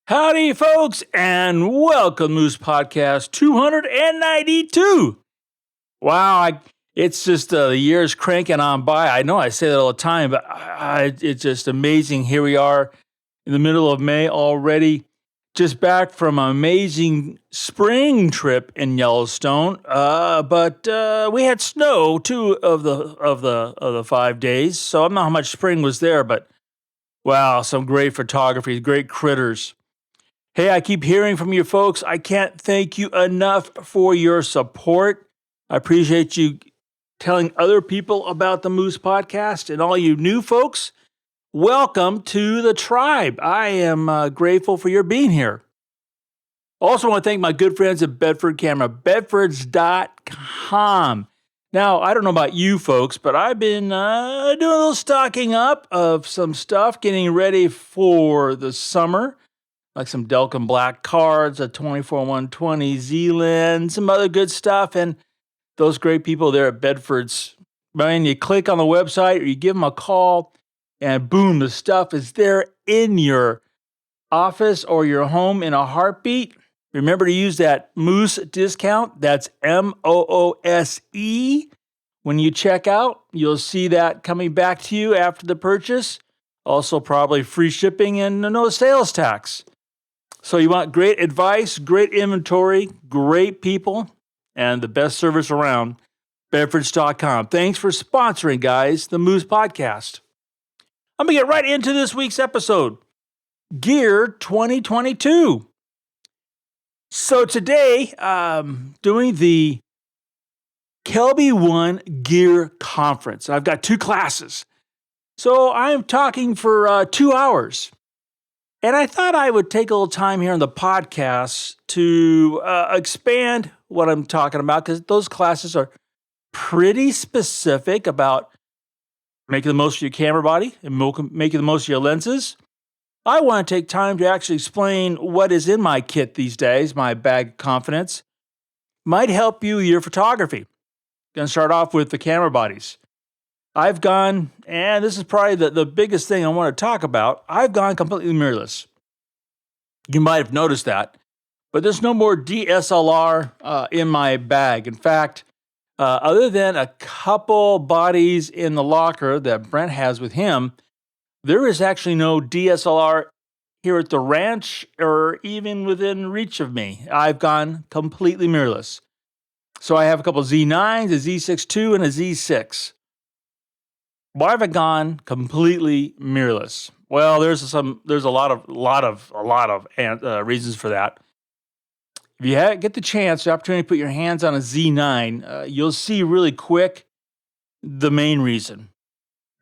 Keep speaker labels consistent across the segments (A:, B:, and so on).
A: Howdy, folks, and welcome to Moose Podcast 292. Wow, it's just the year's cranking on by. I know I say that all the time, but it's just amazing. Here we are in the middle of May already, just back from an amazing spring trip in Yellowstone. But we had snow 2 of the 5 days, so I don't know how much spring was there, but wow, some great photography, great critters. Hey, I keep hearing from you folks. I can't thank you enough for your support. I appreciate you telling other people about the Moose Podcast. And all you new folks, welcome to the tribe. I am grateful for your being here. Also want to thank my good friends at Bedford Camera, bedfords.com. Now, I don't know about you folks, but I've been doing a little stocking up of some stuff, getting ready for the summer. Like some Delcam black cards, a 24-120 Z-Lens, some other good stuff, and those great people there at Bedford's. Man, you click on the website or you give them a call, and boom, the stuff is there in your office or your home in a heartbeat. Remember to use that Moose discount. That's MOOSE. When you check out, you'll see that coming back to you after the purchase. Also, probably free shipping and no sales tax. So you want great advice, great inventory, great people, and the best service around, Bedfords.com. Thanks for sponsoring, guys, the Moose Podcast. I'm going to get right into this week's episode, Gear 2022. So today, doing the Kelby One Gear Conference. I've got 2 classes. So I'm talking for 2 hours. And I thought I would take a little time here on the podcast to expand what I'm talking about, because those classes are pretty specific about making the most of your camera body and making the most of your lenses. I want to take time to actually explain what is in my kit these days, my bag of confidence. Might help you with your photography. Going to start off with the camera bodies. I've gone, and this is probably the biggest thing I want to talk about, I've gone completely mirrorless. You might have noticed that, but there's no more DSLR in my bag. In fact, other than a couple bodies in the locker that Brent has with him, there is actually no DSLR here at the ranch or even within reach of me. I've gone completely mirrorless. So I have a couple Z9s, a Z6 II, and a Z6. Why have I gone completely mirrorless? Well, there's a lot of reasons for that. If you get the chance, the opportunity to put your hands on a Z9, you'll see really quick the main reason.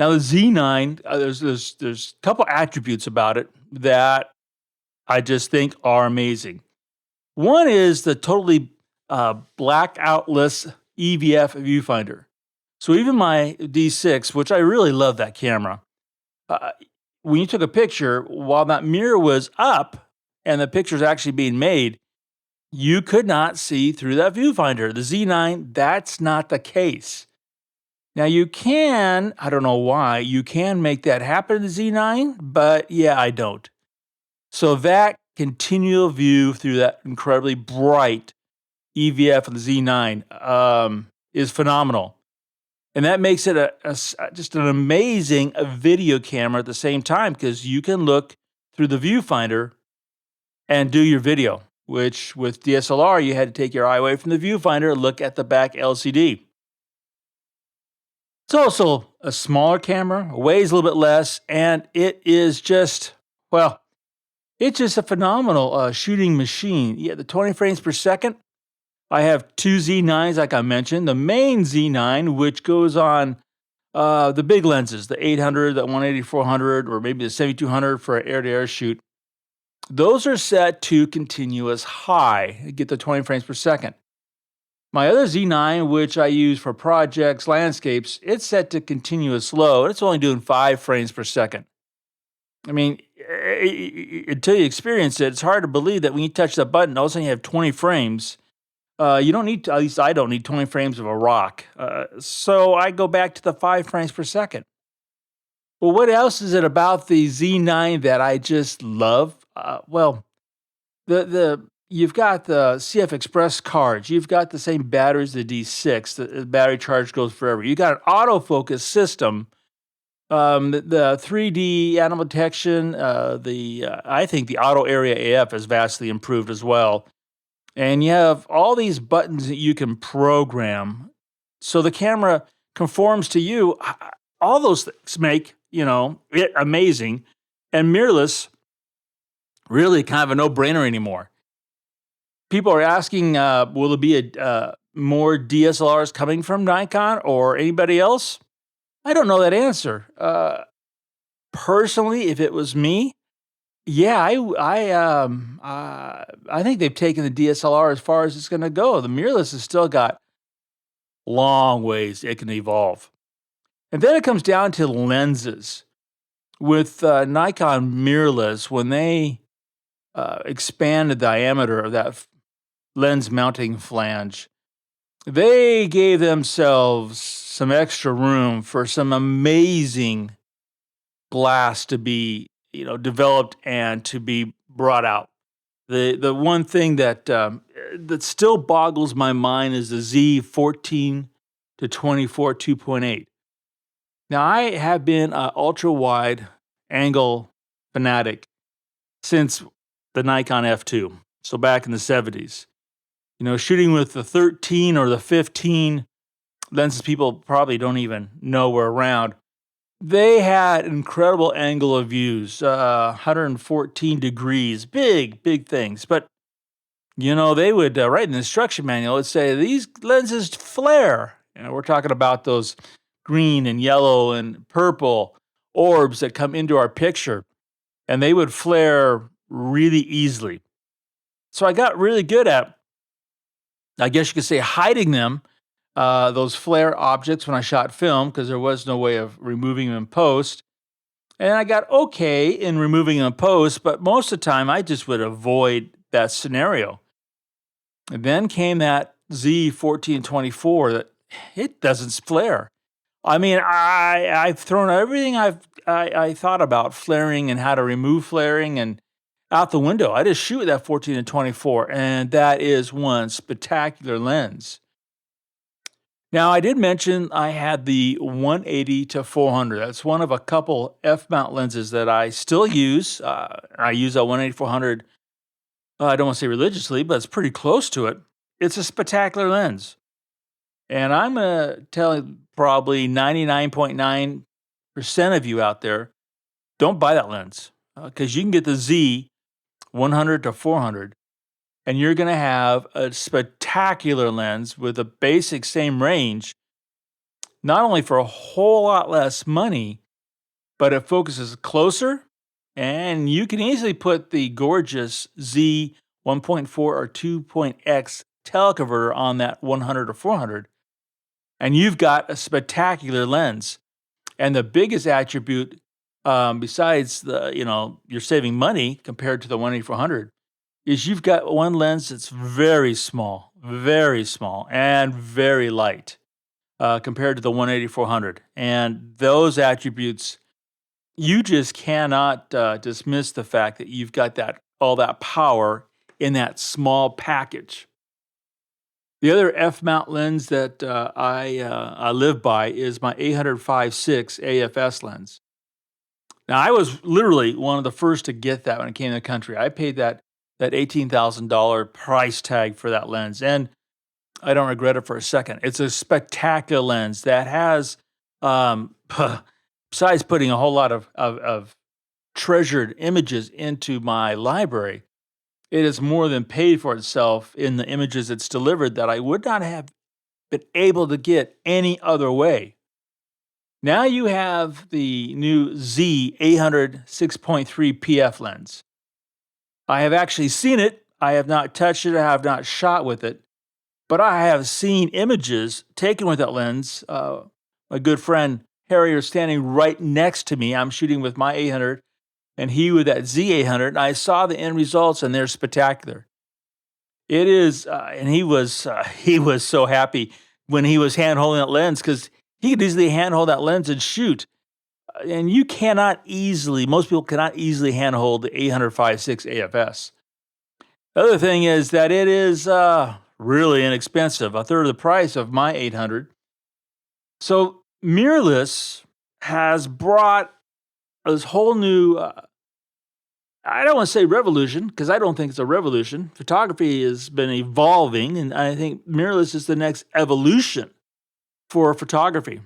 A: Now, the Z9, there's a couple attributes about it that I just think are amazing. One is the totally blackoutless EVF viewfinder. So even my D6, which I really love that camera, when you took a picture, while that mirror was up and the picture's actually being made, you could not see through that viewfinder. The Z9, that's not the case. Now you can, I don't know why, you can make that happen in the Z9, but yeah, I don't. So that continual view through that incredibly bright EVF of the Z9 is phenomenal. And that makes it just an amazing video camera at the same time, because you can look through the viewfinder and do your video, which with DSLR, you had to take your eye away from the viewfinder and look at the back LCD. It's also a smaller camera, weighs a little bit less, and it is just, well, it's just a phenomenal shooting machine. Yeah, the 20 frames per second. I have 2 Z9s, like I mentioned. The main Z9, which goes on the big lenses, the 800, the 180-400, or maybe the 7200 for an air-to-air shoot. Those are set to continuous high, get the 20 frames per second. My other Z9, which I use for projects, landscapes, it's set to continuous low, and it's only doing 5 frames per second. I mean, until you experience it, it's hard to believe that when you touch that button, all of a sudden you have 20 frames. You don't need, at least I don't need 20 frames of a rock. So I go back to the 5 frames per second. Well, what else is it about the Z9 that I just love? Well, The you've got the CF Express cards. You've got the same batteries, the D6. The battery charge goes forever. You got an autofocus system. The 3D animal detection. I think the auto area AF is vastly improved as well. And you have all these buttons that you can program, so the camera conforms to you. All those things make it amazing, and mirrorless really kind of a no-brainer anymore. People are asking, will there be more DSLRs coming from Nikon or anybody else? I don't know that answer. Personally, if it was me, yeah, I think they've taken the DSLR as far as it's going to go. The mirrorless has still got long ways it can evolve. And then it comes down to lenses. With Nikon mirrorless, when they expand the diameter of that lens mounting flange, they gave themselves some extra room for some amazing glass to be developed and to be brought out. The one thing that still boggles my mind is the Z14 to 24 2.8. Now, I have been an ultra wide angle fanatic since the Nikon F2, so back in the 70s. Shooting with the 13 or the 15 lenses people probably don't even know were around. They had incredible angle of views, 114 degrees, big things. But, they would write in the instruction manual, it would say, these lenses flare. We're talking about those green and yellow and purple orbs that come into our picture. And they would flare really easily. So I got really good at, I guess you could say, hiding them. Those flare objects when I shot film, because there was no way of removing them in post. And I got okay in removing them in post, but most of the time I just would avoid that scenario. And then came that Z1424 that it doesn't flare. I mean, I've thrown everything I thought about flaring and how to remove flaring and out the window. I just shoot with that 14 and 24, and that is one spectacular lens. Now, I did mention I had the 180 to 400. That's one of a couple F-mount lenses that I still use. I use a 180-400, I don't want to say religiously, but it's pretty close to it. It's a spectacular lens. And I'm going to tell probably 99.9% of you out there, don't buy that lens, because you can get the Z 100 to 400. And you're going to have a spectacular lens with a basic same range, not only for a whole lot less money, but it focuses closer, and you can easily put the gorgeous Z 1.4 or 2.x teleconverter on that 100 or 400, and you've got a spectacular lens. And the biggest attribute, besides you're saving money compared to the 180-400, is you've got one lens that's very small, and very light compared to the 180-400. And those attributes, you just cannot dismiss the fact that you've got all that power in that small package. The other F-mount lens that I live by is my 800-5.6 AFS lens. Now, I was literally one of the first to get that when it came to the country. I paid that $18,000 price tag for that lens, and I don't regret it for a second. It's a spectacular lens that has, besides putting a whole lot of treasured images into my library, it has more than paid for itself in the images it's delivered that I would not have been able to get any other way. Now you have the new Z 800 6.3 PF lens. I have actually seen it. I have not touched it. I have not shot with it. But I have seen images taken with that lens. My good friend Harry is standing right next to me. I'm shooting with my 800 and he with that Z800. And I saw the end results and they're spectacular. It is, and he was so happy when he was hand-holding that lens because he could easily hand-hold that lens and shoot. And you cannot easily, most people cannot easily handhold the 800-5.6 AFS. The other thing is that it is really inexpensive, a third of the price of my 800. So mirrorless has brought this whole new, I don't want to say revolution, because I don't think it's a revolution. Photography has been evolving, and I think mirrorless is the next evolution for photography.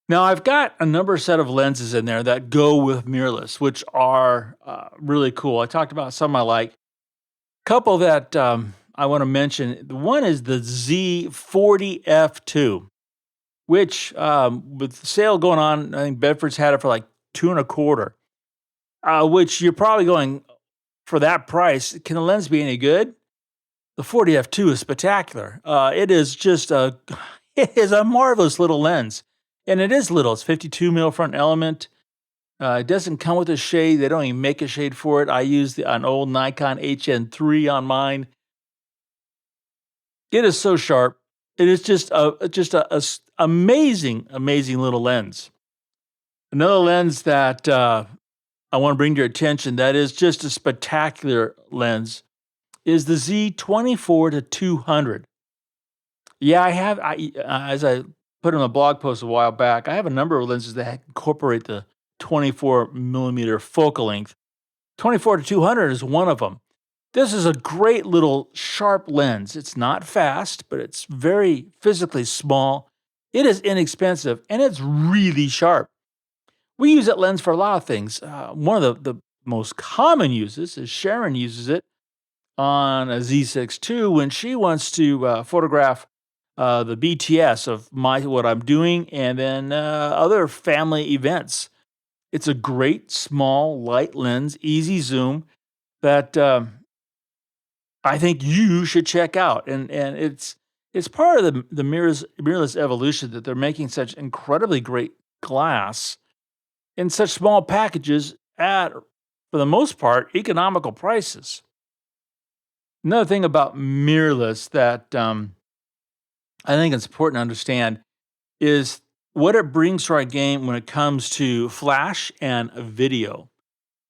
A: Now, I've got a number set of lenses in there that go with mirrorless, which are really cool. I talked about some I like. A couple that I want to mention. One is the Z40F2, which with the sale going on, I think Bedford's had it for like $2.25. Which you're probably going, for that price, can the lens be any good? The 40F2 is spectacular. It is a marvelous little lens. And it is little. It's 52 mil front element. It doesn't come with a shade. They don't even make a shade for it. I use an old Nikon HN3 on mine. It is so sharp. It is just a amazing little lens. Another lens that I want to bring to your attention that is just a spectacular lens is the Z24-200. Yeah, as I put in a blog post a while back, I have a number of lenses that incorporate the 24 millimeter focal length. 24-200 is one of them. This is a great little sharp lens. It's not fast, but it's very physically small. It is inexpensive, and it's really sharp. We use that lens for a lot of things. One of the most common uses is Sharon uses it on a Z6 II when she wants to photograph the BTS of what I'm doing, and then other family events. It's a great, small, light lens, easy zoom that I think you should check out. And it's part of the mirrorless evolution that they're making such incredibly great glass in such small packages at, for the most part, economical prices. Another thing about mirrorless that I think it's important to understand is what it brings to our game when it comes to flash and video.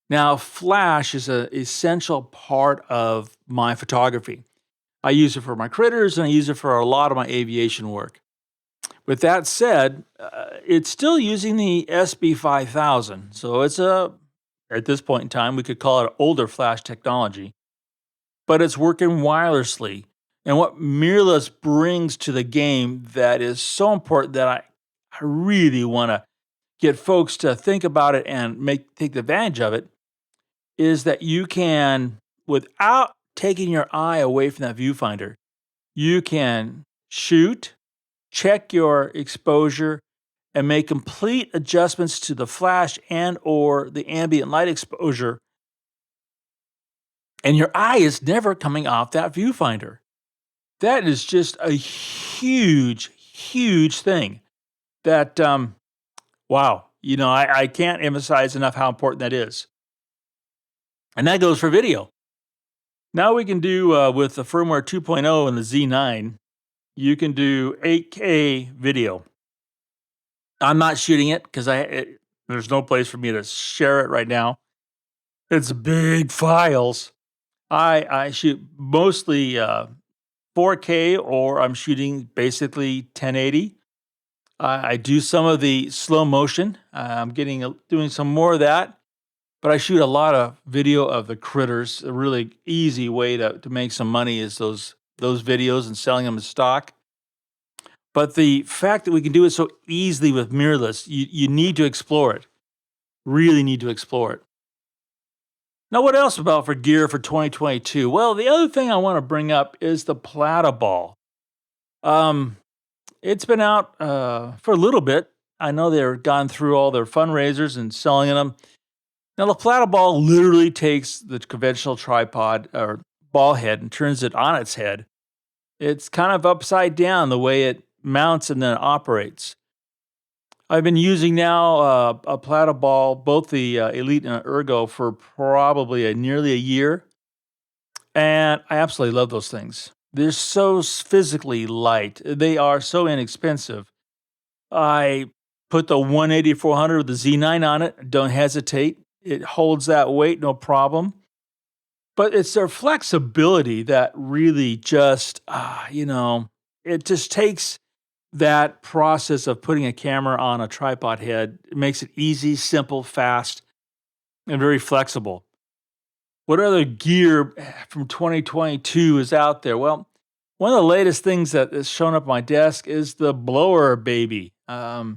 A: Now, flash is an essential part of my photography. I use it for my critters, and I use it for a lot of my aviation work. With that said, it's still using the SB5000. So it's at this point in time, we could call it older flash technology, but it's working wirelessly. And what mirrorless brings to the game that is so important that I really want to get folks to think about it and take advantage of it is that you can, without taking your eye away from that viewfinder, you can shoot, check your exposure, and make complete adjustments to the flash and or the ambient light exposure. And your eye is never coming off that viewfinder. That is just a huge thing that, wow, I can't emphasize enough how important that is. And that goes for video. Now we can do, with the firmware 2.0 and the Z9, you can do 8K video. I'm not shooting it because there's no place for me to share it right now. It's big files. I shoot mostly 4K, or I'm shooting basically 1080. I do some of the slow motion. I'm doing some more of that. But I shoot a lot of video of the critters. A really easy way to make some money is those videos and selling them as stock. But the fact that we can do it so easily with mirrorless, you need to explore it. Really need to explore it. Now, what else for gear for 2022? Well, the other thing I want to bring up is the Plataball. It's been out for a little bit. I know they've gone through all their fundraisers and selling them. Now, the Plataball literally takes the conventional tripod or ball head and turns it on its head. It's kind of upside down the way it mounts and then operates. I've been using now a Plataball, both the Elite and Ergo, for probably nearly a year. And I absolutely love those things. They're so physically light. They are so inexpensive. I put the 180-400 with the Z9 on it. Don't hesitate. It holds that weight, no problem. But it's their flexibility that really just, it just takes that process of putting a camera on a tripod head. It makes it easy, simple, fast, and very flexible. What other gear from 2022 is out there? Well, one of the latest things that has shown up on my desk is the blower baby. Now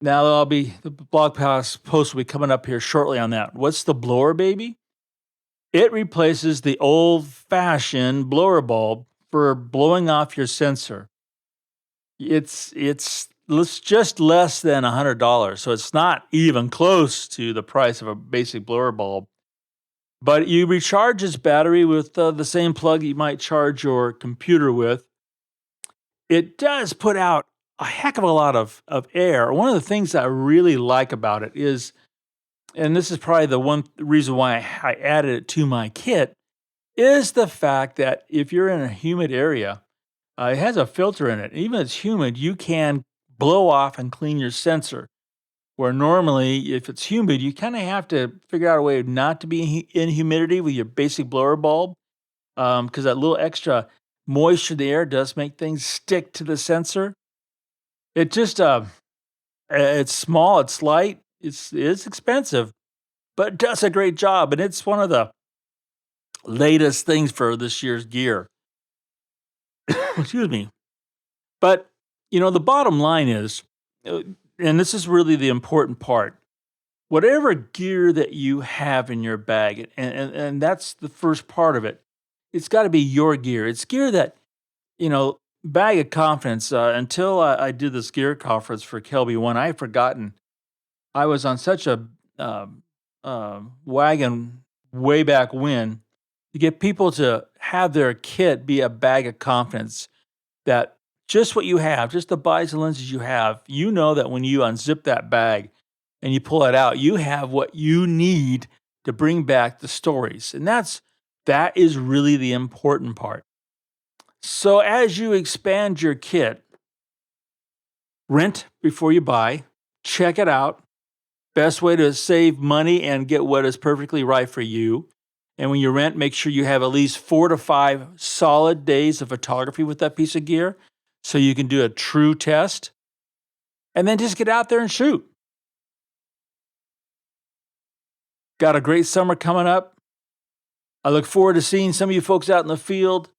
A: the blog post will be coming up here shortly on that. What's the blower baby? It replaces the old-fashioned blower bulb for blowing off your sensor. It's just less than $100, so it's not even close to the price of a basic blower bulb. But you recharge its battery with the same plug you might charge your computer with. It does put out a heck of a lot of air. One of the things I really like about it is, and this is probably the one reason why I added it to my kit, is the fact that if you're in a humid area, it has a filter in it. Even if it's humid, you can blow off and clean your sensor. Where normally, if it's humid, you kind of have to figure out a way not to be in humidity with your basic blower bulb, because that little extra moisture in the air does make things stick to the sensor. It just, it's small, it's light, it's expensive, but it does a great job, and it's one of the latest things for this year's gear. Excuse me. But, the bottom line is, and this is really the important part, whatever gear that you have in your bag, and that's the first part of it, it's got to be your gear. It's gear that, Bag of Confidence, until I did this gear conference for Kelby One, I had forgotten. I was on such a wagon way back when to get people to have their kit be a bag of confidence, that just what you have, just the buys and lenses you have, that when you unzip that bag and you pull it out, you have what you need to bring back the stories. And that is really the important part. So as you expand your kit, rent before you buy, check it out. Best way to save money and get what is perfectly right for you. And when you rent, make sure you have at least 4 to 5 solid days of photography with that piece of gear so you can do a true test. And then just get out there and shoot. Got a great summer coming up. I look forward to seeing some of you folks out in the field.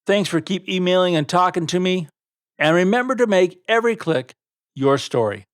A: Thanks for keep emailing and talking to me. And remember to make every click your story.